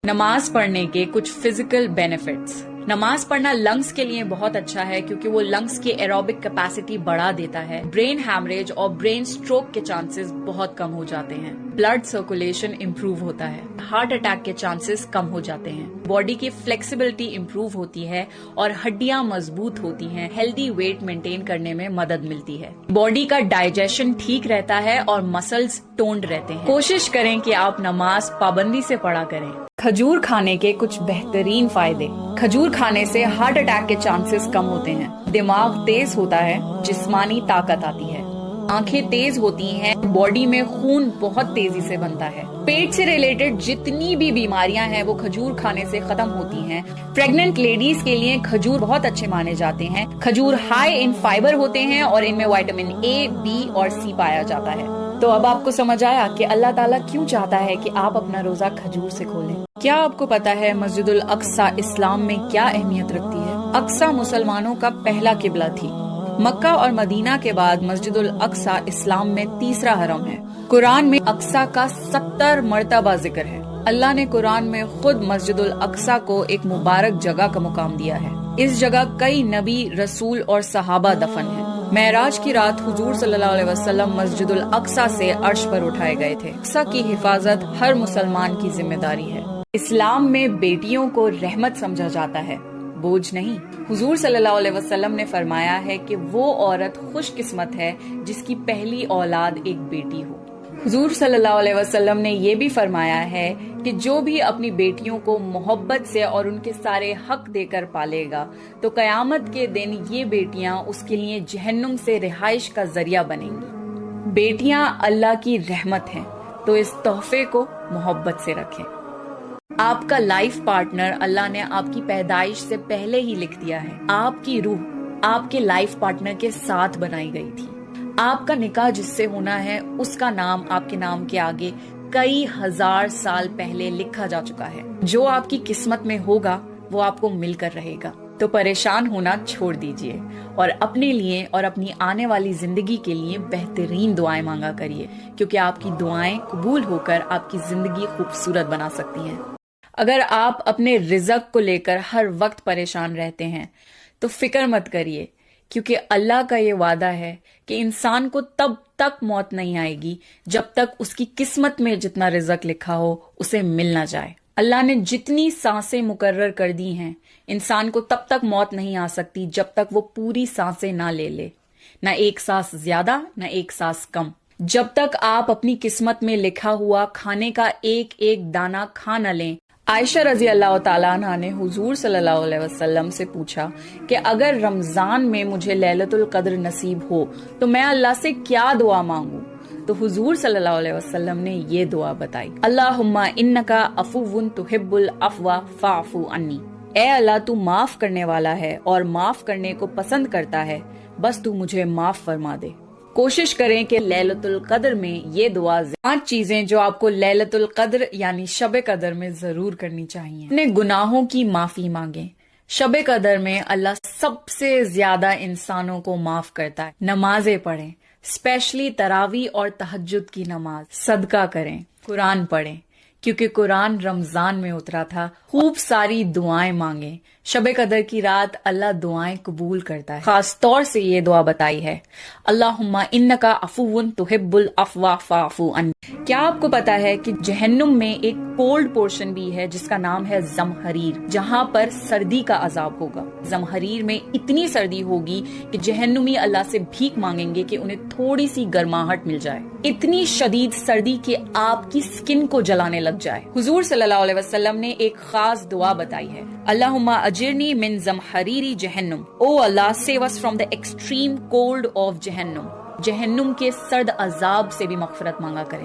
نماز پڑھنے کے کچھ فزیکل بینیفٹس۔ نماز پڑھنا لنگز کے لیے بہت اچھا ہے کیونکہ وہ لنگز کی ایروبک کیپیسٹی بڑھا دیتا ہے۔ برین ہیمریج اور برین سٹروک کے چانسز بہت کم ہو جاتے ہیں۔ بلڈ سرکولیشن امپروو ہوتا ہے۔ ہارٹ اٹیک کے چانسز کم ہو جاتے ہیں۔ باڈی کی فلیکسیبلٹی امپروو ہوتی ہے اور ہڈیاں مضبوط ہوتی ہیں۔ ہیلدی ویٹ مینٹین کرنے میں مدد ملتی ہے۔ باڈی کا ڈائجیشن ٹھیک رہتا ہے اور مسلز ٹونڈ رہتے ہیں۔ کوشش کریں کہ آپ نماز پابندی سے پڑھا کریں۔ کھجور کھانے کے کچھ بہترین فائدے۔ کھجور کھانے سے ہارٹ اٹیک کے چانسز کم ہوتے ہیں۔ دماغ تیز ہوتا ہے، جسمانی طاقت آتی ہے۔ آنکھیں تیز ہوتی ہیں، باڈی میں خون بہت تیزی سے بنتا ہے۔ پیٹ سے ریلیٹڈ جتنی بھی بیماریاں ہیں وہ کھجور کھانے سے ختم ہوتی ہیں۔ پریگننٹ لیڈیز کے لیے کھجور بہت اچھے مانے جاتے ہیں۔ کھجور ہائی ان فائبر ہوتے ہیں اور ان میں وٹامن اے، بی اور سی پایا جاتا ہے۔ تو اب آپ کو سمجھ آیا کہ اللہ تعالیٰ کیوں چاہتا ہے کہ آپ اپنا روزہ کھجور سے کھولیں۔ کیا آپ کو پتا ہے مسجد الاقصی اسلام میں کیا اہمیت رکھتی ہے؟ اقصی مسلمانوں کا پہلا قبلہ تھی۔ مکہ اور مدینہ کے بعد مسجد الاقصی اسلام میں تیسرا حرم ہے۔ قرآن میں اقصی کا 70 مرتبہ ذکر ہے۔ اللہ نے قرآن میں خود مسجد الاقصی کو ایک مبارک جگہ کا مقام دیا ہے۔ اس جگہ کئی نبی، رسول اور صحابہ دفن ہیں۔ معراج کی رات حضور صلی اللہ علیہ وسلم مسجد الاقصی سے عرش پر اٹھائے گئے تھے۔ اقصی کی حفاظت ہر مسلمان کی ذمہ داری ہے۔ اسلام میں بیٹیوں کو رحمت سمجھا جاتا ہے، بوجھ نہیں۔ حضور صلی اللہ علیہ وسلم نے فرمایا ہے کہ وہ عورت خوش قسمت ہے جس کی پہلی اولاد ایک بیٹی ہو۔ حضور صلی اللہ علیہ وسلم نے یہ بھی فرمایا ہے کہ جو بھی اپنی بیٹیوں کو محبت سے اور ان کے سارے حق دے کر پالے گا تو قیامت کے دن یہ بیٹیاں اس کے لیے جہنم سے رہائش کا ذریعہ بنیں گی۔ بیٹیاں اللہ کی رحمت ہیں، تو اس تحفے کو محبت سے رکھیں۔ آپ کا لائف پارٹنر اللہ نے آپ کی پیدائش سے پہلے ہی لکھ دیا ہے۔ آپ کی روح آپ کے لائف پارٹنر کے ساتھ بنائی گئی تھی۔ آپ کا نکاح جس سے ہونا ہے اس کا نام آپ کے نام کے آگے کئی ہزار سال پہلے لکھا جا چکا ہے۔ جو آپ کی قسمت میں ہوگا وہ آپ کو مل کر رہے گا۔ تو پریشان ہونا چھوڑ دیجئے اور اپنے لیے اور اپنی آنے والی زندگی کے لیے بہترین دعائیں مانگا کریے، کیونکہ آپ کی دعائیں قبول ہو کر آپ کی زندگی خوبصورت بنا سکتی ہیں۔ اگر آپ اپنے رزق کو لے کر ہر وقت پریشان رہتے ہیں تو فکر مت کریے، کیونکہ اللہ کا یہ وعدہ ہے کہ انسان کو تب تک موت نہیں آئے گی جب تک اس کی قسمت میں جتنا رزق لکھا ہو اسے مل نہ جائے۔ اللہ نے جتنی سانسیں مقرر کر دی ہیں، انسان کو تب تک موت نہیں آ سکتی جب تک وہ پوری سانسیں نہ لے لے، نہ ایک سانس زیادہ نہ ایک سانس کم۔ جب تک آپ اپنی قسمت میں لکھا ہوا کھانے کا ایک ایک دانہ کھا نہ لیں۔ عائشہ رضی اللہ تعالیٰ عنہ نے حضور صلی اللہ علیہ وسلم سے پوچھا کہ اگر رمضان میں مجھے لیلۃ القدر نصیب ہو تو میں اللہ سے کیا دعا مانگوں؟ تو حضور صلی اللہ علیہ وسلم نے یہ دعا بتائی، اللہم انکا عفو تحب العفو فاعف عنی۔ اے اللہ تو معاف کرنے والا ہے اور معاف کرنے کو پسند کرتا ہے، بس تو مجھے معاف فرما دے۔ کوشش کریں کہ لیلۃ القدر میں یہ دعا 5 چیزیں جو آپ کو لیلۃ القدر یعنی شب قدر میں ضرور کرنی چاہیے۔ اپنے گناہوں کی معافی مانگیں۔ شب قدر میں اللہ سب سے زیادہ انسانوں کو معاف کرتا ہے۔ نمازیں پڑھیں، اسپیشلی تراویح اور تہجد کی نماز۔ صدقہ کریں، قرآن پڑھیں کیونکہ قرآن رمضان میں اترا تھا۔ خوب ساری دعائیں مانگیں۔ شب قدر کی رات اللہ دعائیں قبول کرتا ہے۔ خاص طور سے یہ دعا بتائی ہے، اللہم انکا عفو تحب العفو فاعف عنی۔ کیا آپ کو پتا ہے کہ جہنم میں ایک کولڈ پورشن بھی ہے جس کا نام ہے زمہریر، جہاں پر سردی کا عذاب ہوگا۔ زمہریر میں اتنی سردی ہوگی کہ جہنمی اللہ سے بھیک مانگیں گے کہ انہیں تھوڑی سی گرماہٹ مل جائے۔ اتنی شدید سردی کہ آپ کی سکن کو جلانے لگ جائے۔ حضور صلی اللہ علیہ وسلم نے ایک خاص دعا بتائی ہے، اللہم اجرنی من زمہریر جہنم۔ O Allah save us from the extreme cold of جہنم۔ جہنم کے سرد عذاب سے بھی مغفرت مانگا کریں۔